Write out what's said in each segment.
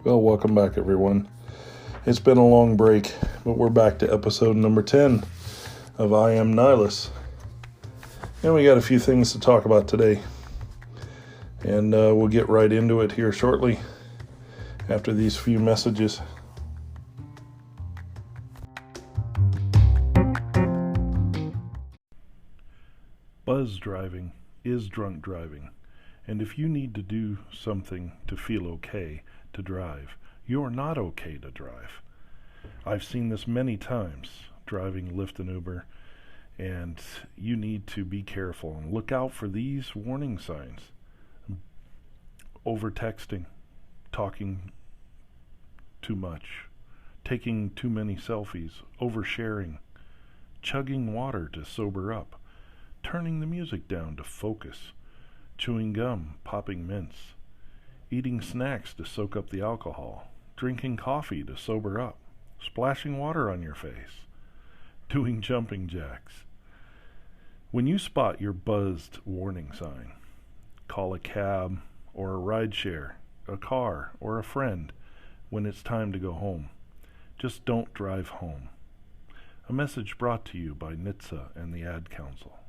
Well, welcome back, everyone. It's been a long break, but we're back to episode number 10 of I Am Nylis. And we got a few things to talk about today. And we'll get right into it here shortly after these few messages. Buzz driving is drunk driving. And if you need to do something to feel okay to drive, you're not okay to drive. I've seen this many times driving Lyft and Uber, and you need to be careful and look out for these warning signs. Over texting, talking too much, taking too many selfies, oversharing, chugging water to sober up, turning the music down to focus, chewing gum, popping mints, eating snacks to soak up the alcohol, drinking coffee to sober up, splashing water on your face, doing jumping jacks. When you spot your buzzed warning sign, call a cab or a rideshare, a car or a friend when it's time to go home. Just don't drive home. A message brought to you by NHTSA and the Ad Council.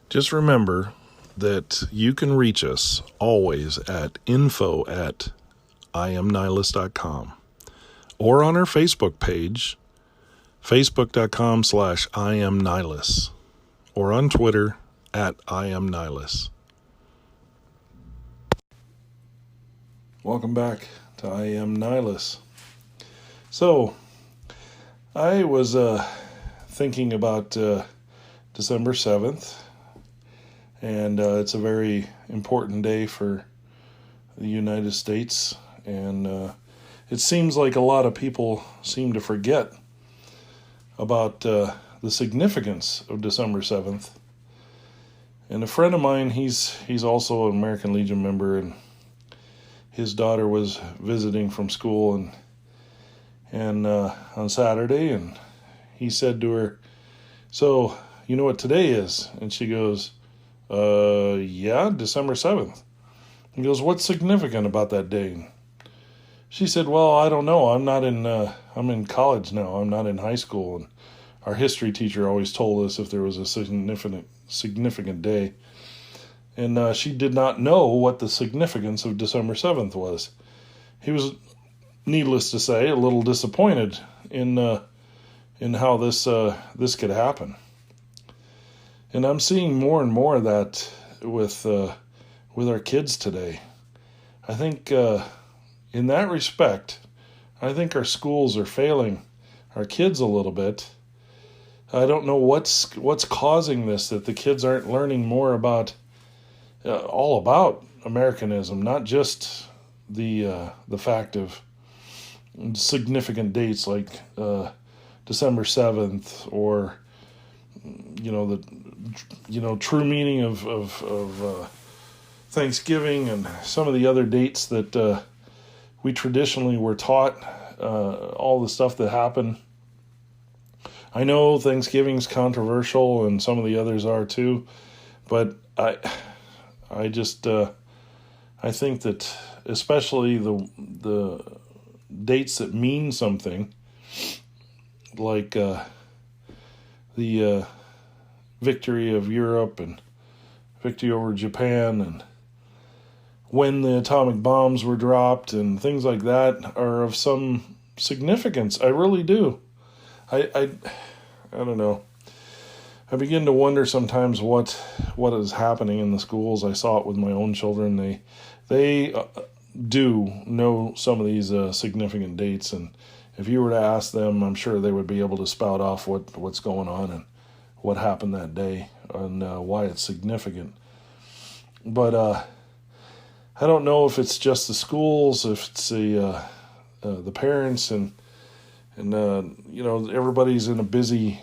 Just remember that you can reach us always at info@iamnylis.com or on our Facebook page, facebook.com/iamnylis, or on Twitter @iamnylis. Welcome back to I Am Nylis. So, I was thinking about December 7th, and it's a very important day for the United States, and it seems like a lot of people seem to forget about the significance of December 7th. And a friend of mine, he's also an American Legion member, and his daughter was visiting from school and on Saturday, and he said to her, "So, you know what today is?" And she goes, yeah, December 7th. He goes, "What's significant about that day?" She said, "Well, I don't know. I'm in college now. I'm not in high school. And our history teacher always told us if there was a significant day." And she did not know what the significance of December 7th was. He was, needless to say, a little disappointed in how this could happen. And I'm seeing more and more of that with our kids today. I think in that respect, I think our schools are failing our kids a little bit. I don't know what's causing this, that the kids aren't learning more about all about Americanism, not just the fact of significant dates like December 7th or the true meaning of Thanksgiving and some of the other dates that we traditionally were taught, all the stuff that happened. I know Thanksgiving's controversial and some of the others are too, but I think that especially the dates that mean something, like the victory of Europe and victory over Japan and when the atomic bombs were dropped and things like that, are of some significance. I really do. I don't know. I begin to wonder sometimes what is happening in the schools. I saw it with my own children. They do know some of these significant dates, and if you were to ask them, I'm sure they would be able to spout off what's going on and what happened that day and why it's significant. But I don't know if it's just the schools, if it's the parents, and everybody's in a busy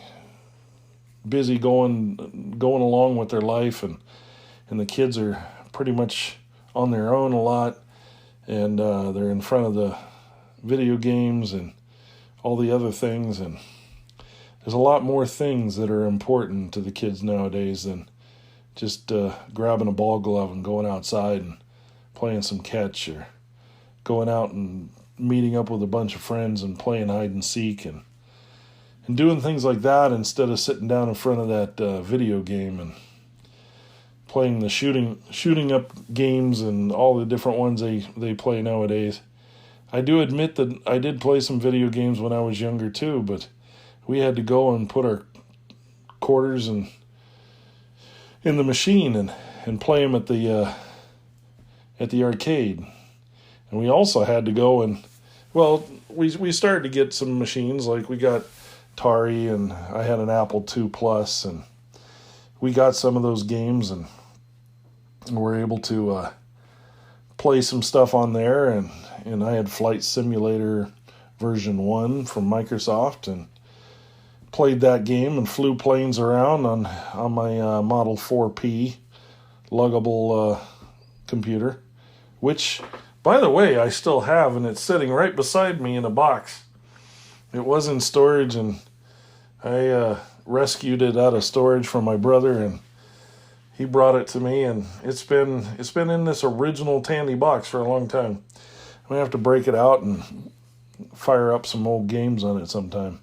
going along with their life, and the kids are pretty much on their own a lot, and they're in front of the video games and all the other things, and there's a lot more things that are important to the kids nowadays than just grabbing a ball glove and going outside and playing some catch or going out and meeting up with a bunch of friends and playing hide and seek and doing things like that instead of sitting down in front of that video game and playing the shooting up games and all the different ones they play nowadays. I do admit that I did play some video games when I was younger too, but we had to go and put our quarters in the machine and play them at the arcade. And we also had to go and, well, we started to get some machines, like we got Atari, and I had an Apple II Plus, and we got some of those games and were able to play some stuff on there, and I had Flight Simulator version 1 from Microsoft, and played that game and flew planes around on my Model 4P luggable computer, which, by the way, I still have, and it's sitting right beside me in a box. It was in storage, and I rescued it out of storage from my brother, and he brought it to me, and it's been in this original Tandy box for a long time. I'm going to have to break it out and fire up some old games on it sometime.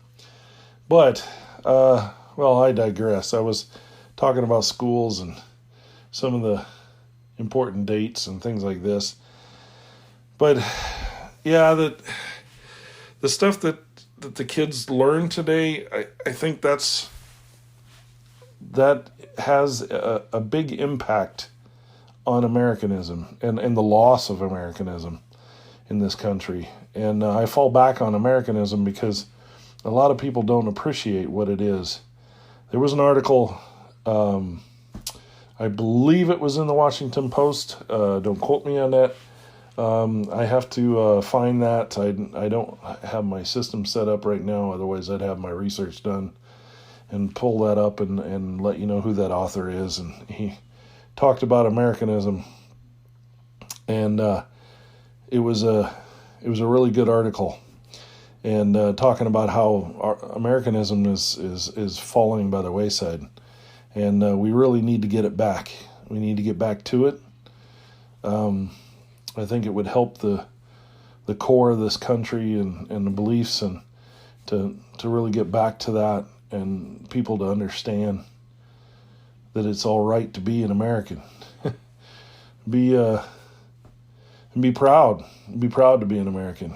But, well, I digress. I was talking about schools and some of the important dates and things like this. But, yeah, the stuff that the kids learn today, I think that has a big impact on Americanism and the loss of Americanism in this country. And I fall back on Americanism because a lot of people don't appreciate what it is. There was an article, I believe it was in the Washington Post. Don't quote me on that. I have to find that. I don't have my system set up right now. Otherwise, I'd have my research done and pull that up and let you know who that author is. And he talked about Americanism, and it was a really good article. And talking about how Americanism is falling by the wayside, and we really need to get it back. We need to get back to it. I think it would help the core of this country and the beliefs, and to really get back to that, and people to understand that it's all right to be an American. Be proud. Be proud to be an American.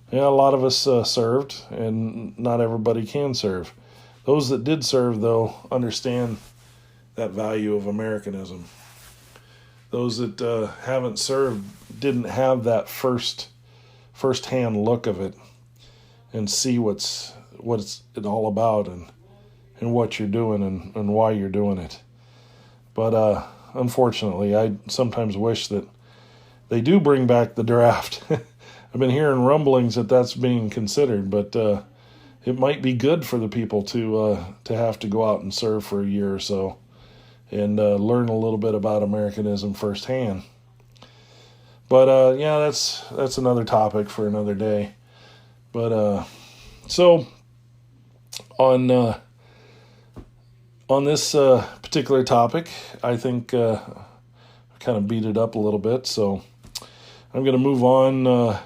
Yeah, a lot of us served, and not everybody can serve. Those that did serve, though, understand that value of Americanism. Those that haven't served didn't have that first-hand look of it and see what it's all about and what you're doing and why you're doing it. But unfortunately, I sometimes wish that they do bring back the draft. I've been hearing rumblings that that's being considered, but it might be good for the people to have to go out and serve for a year or so and learn a little bit about Americanism firsthand. But yeah, that's another topic for another day. But so on this particular topic, I think I kind of beat it up a little bit, so I'm going to move on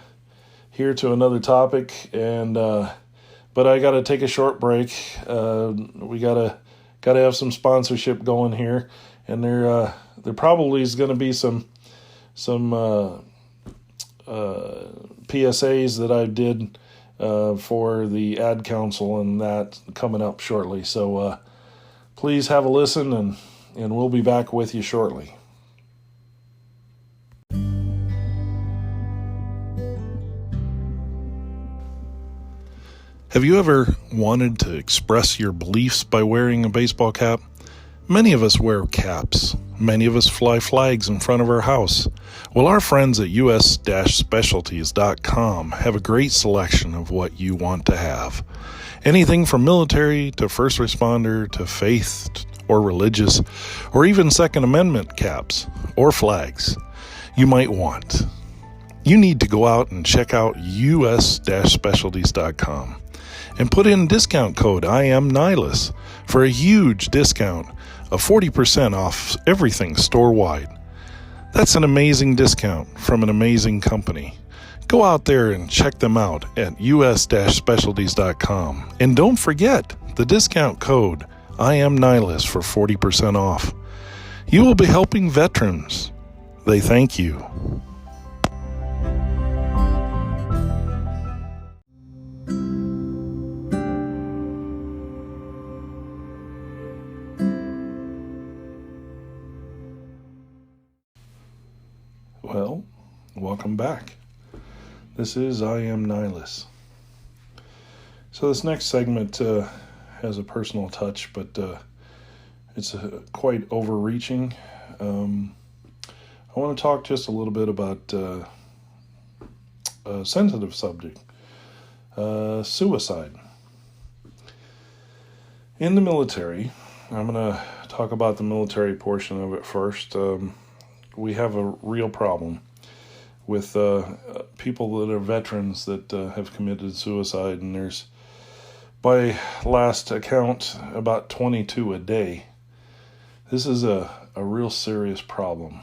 here to another topic, and but I got to take a short break. We gotta have some sponsorship going here, and there probably is going to be some PSAs that I did for the ad council and that coming up shortly. So please have a listen, and we'll be back with you shortly. Have you ever wanted to express your beliefs by wearing a baseball cap? Many of us wear caps. Many of us fly flags in front of our house. Well, our friends at us-specialties.com have a great selection of what you want to have. Anything from military to first responder to faith or religious or even Second Amendment caps or flags you might want. You need to go out and check out us-specialties.com. and put in discount code I am Nylis for a huge discount of 40% off everything store-wide. That's an amazing discount from an amazing company. Go out there and check them out at us-specialties.com. And don't forget the discount code I am Nylis for 40% off. You will be helping veterans. They thank you. Well, welcome back. This is I am Nylis. So this next segment has a personal touch, but it's quite overreaching. I want to talk just a little bit about a sensitive subject, suicide. In the military, I'm going to talk about the military portion of it first. We have a real problem with people that are veterans that have committed suicide, and there's, by last account, about 22 a day. This is a real serious problem.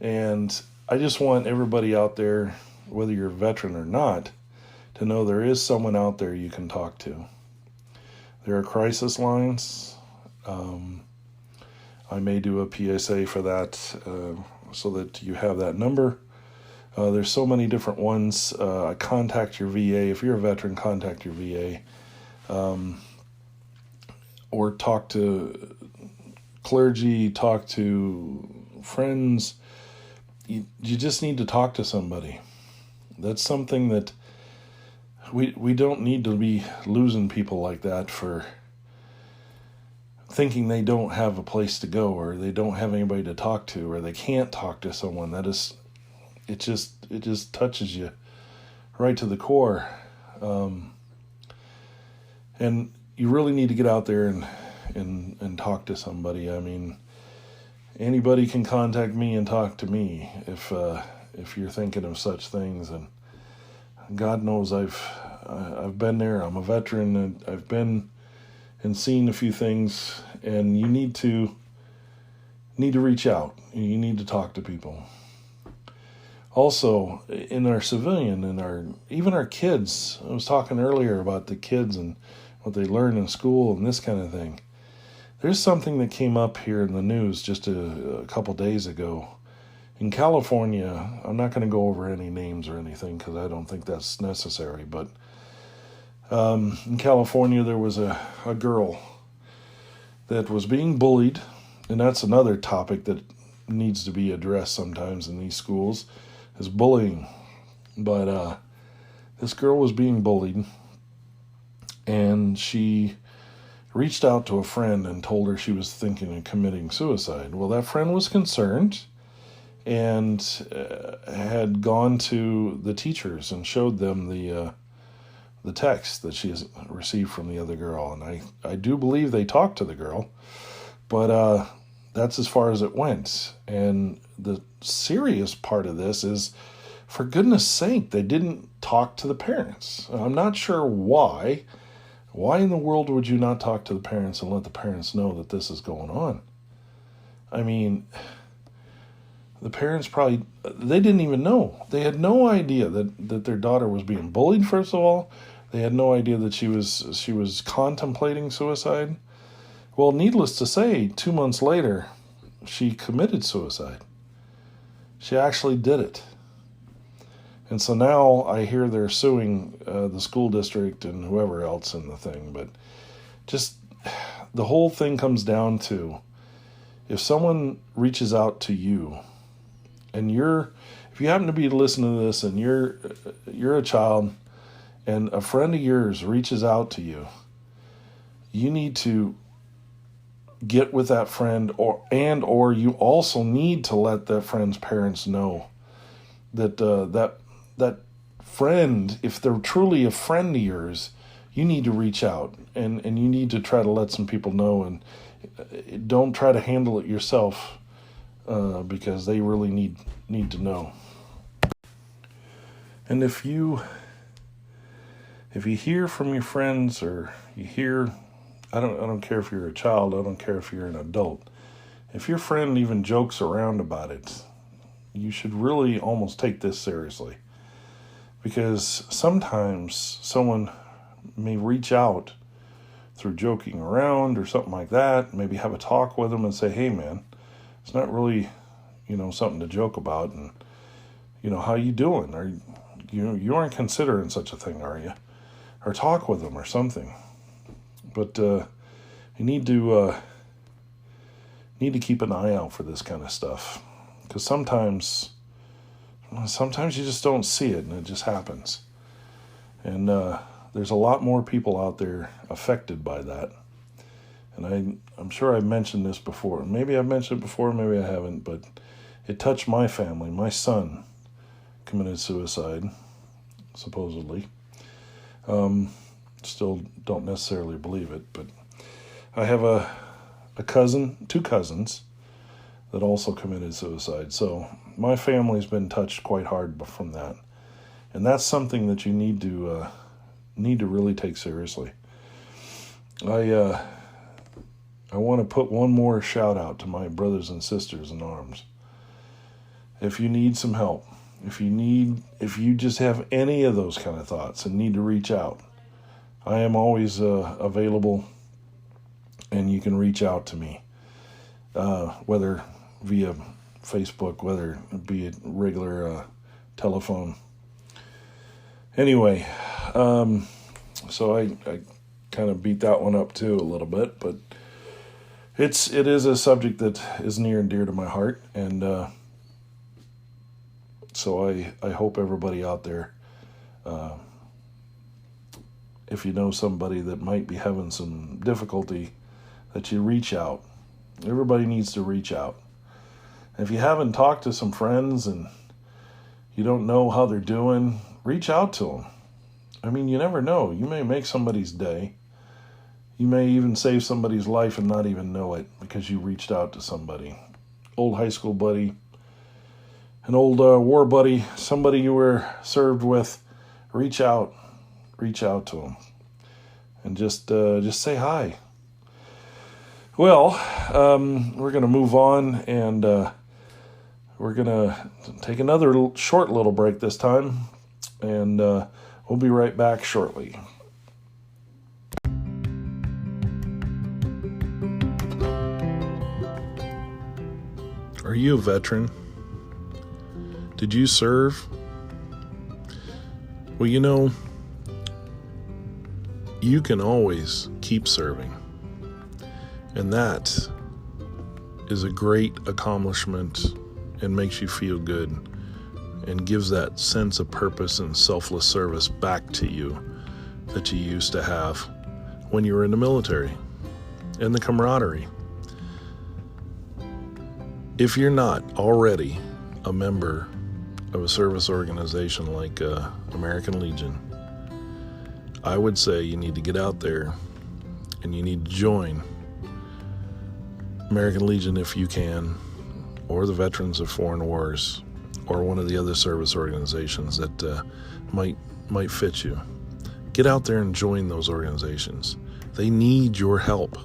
And I just want everybody out there, whether you're a veteran or not, to know there is someone out there you can talk to. There are crisis lines. I may do a PSA for that so that you have that number. There's so many different ones. Contact your VA. If you're a veteran, contact your VA. Or talk to clergy, talk to friends. You just need to talk to somebody. That's something that we don't need to be losing people like that for thinking they don't have a place to go, or they don't have anybody to talk to, or they can't talk to someone. It just touches you right to the core. And you really need to get out there and talk to somebody. I mean, anybody can contact me and talk to me if you're thinking of such things. And God knows I've been there. I'm a veteran, and I've been and seen a few things, and you need to reach out. You need to talk to people. Also, in our civilian and even our kids, I was talking earlier about the kids and what they learn in school and this kind of thing. There's something that came up here in the news just a couple days ago. In California, I'm not going to go over any names or anything because I don't think that's necessary, but in California, there was a girl that was being bullied, and that's another topic that needs to be addressed sometimes in these schools, is bullying. But this girl was being bullied, and she reached out to a friend and told her she was thinking of committing suicide. Well, that friend was concerned and had gone to the teachers and showed them the text that she has received from the other girl. And I do believe they talked to the girl, but that's as far as it went. And the serious part of this is, for goodness sake, they didn't talk to the parents. I'm not sure why. Why in the world would you not talk to the parents and let the parents know that this is going on? I mean, the parents they didn't even know. They had no idea that their daughter was being bullied, first of all. They had no idea that she was contemplating suicide. Well, needless to say, 2 months later, she committed suicide. She actually did it. And so now I hear they're suing the school district and whoever else in the thing. But just the whole thing comes down to, if someone reaches out to you, and if you happen to be listening to this and you're a child, and a friend of yours reaches out to you, you need to get with that friend, or you also need to let that friend's parents know that that friend, if they're truly a friend of yours, you need to reach out and you need to try to let some people know, and don't try to handle it yourself because they really need to know. And if you hear from your friends, or you hear, I don't care if you're a child, I don't care if you're an adult, if your friend even jokes around about it, you should really almost take this seriously. Because sometimes someone may reach out through joking around or something like that, maybe have a talk with them and say, hey man, it's not really, something to joke about, and, how you doing? Are you aren't considering such a thing, are you? Or talk with them or something. But you need to keep an eye out for this kind of stuff, because sometimes you just don't see it, and it just happens. And there's a lot more people out there affected by that. And I'm sure I've mentioned this before. Maybe I've mentioned it before, maybe I haven't, but it touched my family. My son committed suicide, supposedly. Still don't necessarily believe it, but I have a cousin, 2 cousins, that also committed suicide. So my family's been touched quite hard from that. And that's something that you need to really take seriously. I want to put one more shout out to my brothers and sisters in arms. If you need some help, if you just have any of those kind of thoughts and need to reach out, I am always available, and you can reach out to me, whether via Facebook, whether it be a regular telephone. Anyway, so I kind of beat that one up too a little bit, but it is a subject that is near and dear to my heart, and so I hope everybody out there, if you know somebody that might be having some difficulty, that you reach out. Everybody needs to reach out. And if you haven't talked to some friends and you don't know how they're doing, reach out to them. I mean, you never know. You may make somebody's day. You may even save somebody's life and not even know it because you reached out to somebody. Old high school buddy, an old war buddy, somebody you were served with. Reach out to them, and just say hi. Well, we're going to move on, and we're going to take another short little break this time, and we'll be right back shortly. Are you a veteran? Did you serve? Well, you can always keep serving. And that is a great accomplishment and makes you feel good and gives that sense of purpose and selfless service back to you that you used to have when you were in the military, and the camaraderie. If you're not already a member of a service organization like American Legion, I would say you need to get out there and you need to join American Legion if you can, or the Veterans of Foreign Wars, or one of the other service organizations that might fit you. Get out there and join those organizations. They need your help.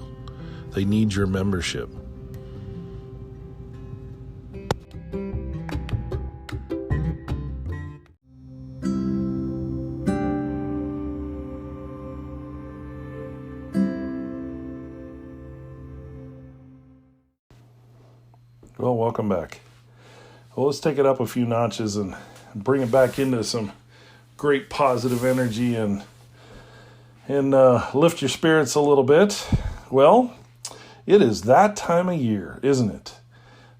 They need your membership. Well, welcome back. Well, let's take it up a few notches and bring it back into some great positive energy and lift your spirits a little bit. Well, it is that time of year, isn't it?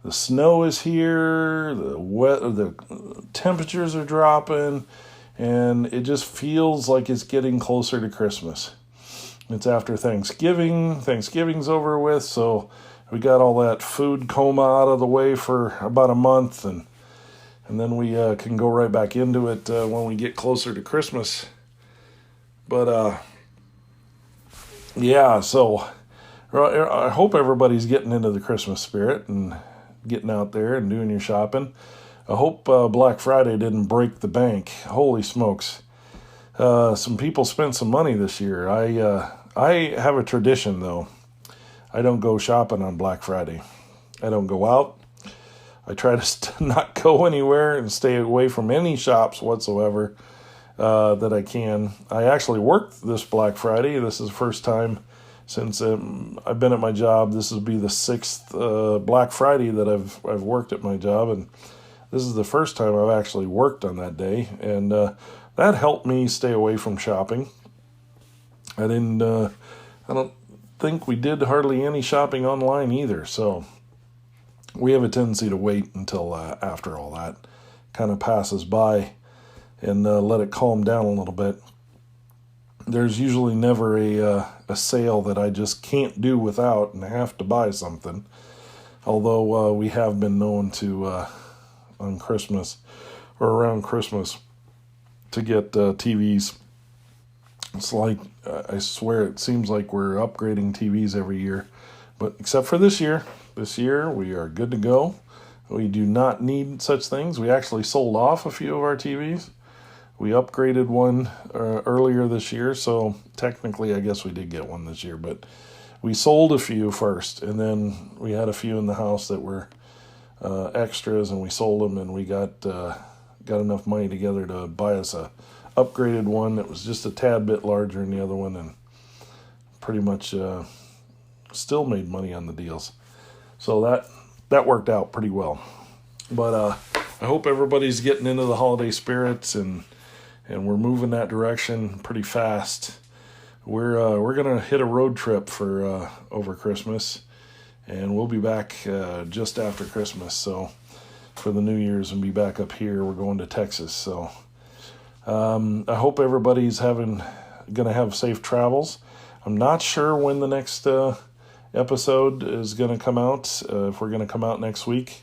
The snow is here, the temperatures are dropping, and it just feels like it's getting closer to Christmas. It's after Thanksgiving. Thanksgiving's over with, so we got all that food coma out of the way for about a month, and then we can go right back into it when we get closer to Christmas. But yeah, so I hope everybody's getting into the Christmas spirit and getting out there and doing your shopping. I hope Black Friday didn't break the bank. Holy smokes. Some people spent some money this year. I have a tradition, though. I don't go shopping on Black Friday. I don't go out. I try to not go anywhere and stay away from any shops whatsoever that I can. I actually worked this Black Friday. This is the first time since I've been at my job. This will be the 6th Black Friday that I've worked at my job, and this is the first time I've actually worked on that day, and that helped me stay away from shopping. I don't think we did hardly any shopping online either, so we have a tendency to wait until after all that kind of passes by and let it calm down a little bit. There's usually never a sale that I just can't do without and I have to buy something, although we have been known to, on Christmas or around Christmas, to get TVs. It's like, I swear, it seems like we're upgrading TVs every year, but except for this year. This year, we are good to go. We do not need such things. We actually sold off a few of our TVs. We upgraded one earlier this year, so technically I guess we did get one this year, but we sold a few first, and then we had a few in the house that were extras, and we sold them, and we got enough money together to buy us a upgraded one that was just a tad bit larger than the other one, and pretty much still made money on the deals. So that worked out pretty well. But I hope everybody's getting into the holiday spirits, and we're moving that direction pretty fast. We're gonna hit a road trip for over Christmas, and we'll be back just after Christmas. So for the New Year's, and be back up here. We're going to Texas. So I hope everybody's gonna have safe travels. I'm not sure when the next episode is going to come out, if we're going to come out next week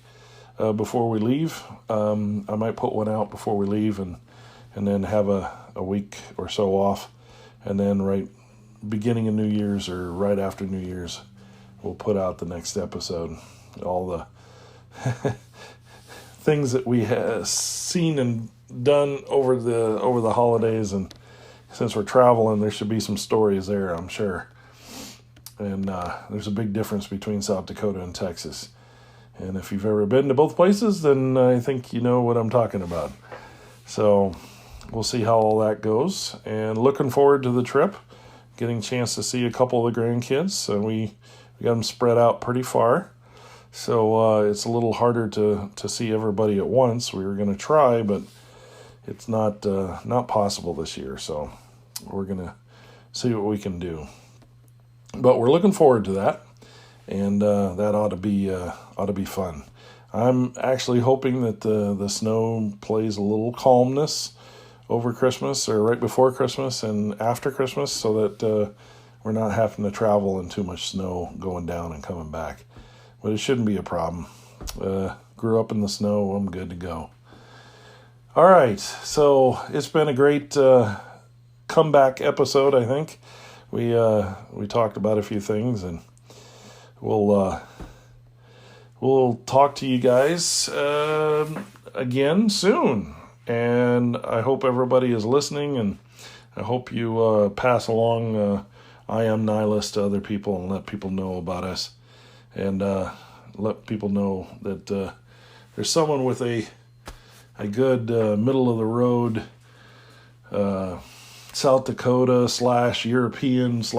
before we leave. I might put one out before we leave and then have a week or so off, and then right beginning of New Year's or right after New Year's we'll put out the next episode. All the things that we have seen and done over the holidays, and since we're traveling, there should be some stories there, I'm sure. And there's a big difference between South Dakota and Texas. And if you've ever been to both places, then I think you know what I'm talking about. So we'll see how all that goes. And looking forward to the trip, getting a chance to see a couple of the grandkids. So we got them spread out pretty far. So it's a little harder to see everybody at once. We were going to try, but it's not possible this year. So we're going to see what we can do. But we're looking forward to that, and that ought to be fun. I'm actually hoping that the snow plays a little calmness over Christmas, or right before Christmas and after Christmas, so that we're not having to travel in too much snow going down and coming back. But it shouldn't be a problem. Grew up in the snow. I'm good to go. All right, so it's been a great comeback episode, I think. We talked about a few things, and we'll talk to you guys again soon. And I hope everybody is listening, and I hope you pass along I Am Nylis to other people and let people know about us, and let people know that there's someone with a good middle of the road South Dakota / European /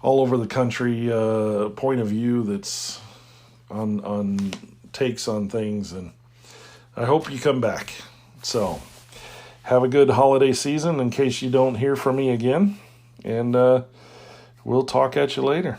all over the country point of view that's on takes on things, and I hope you come back. So have a good holiday season in case you don't hear from me again, and we'll talk at you later.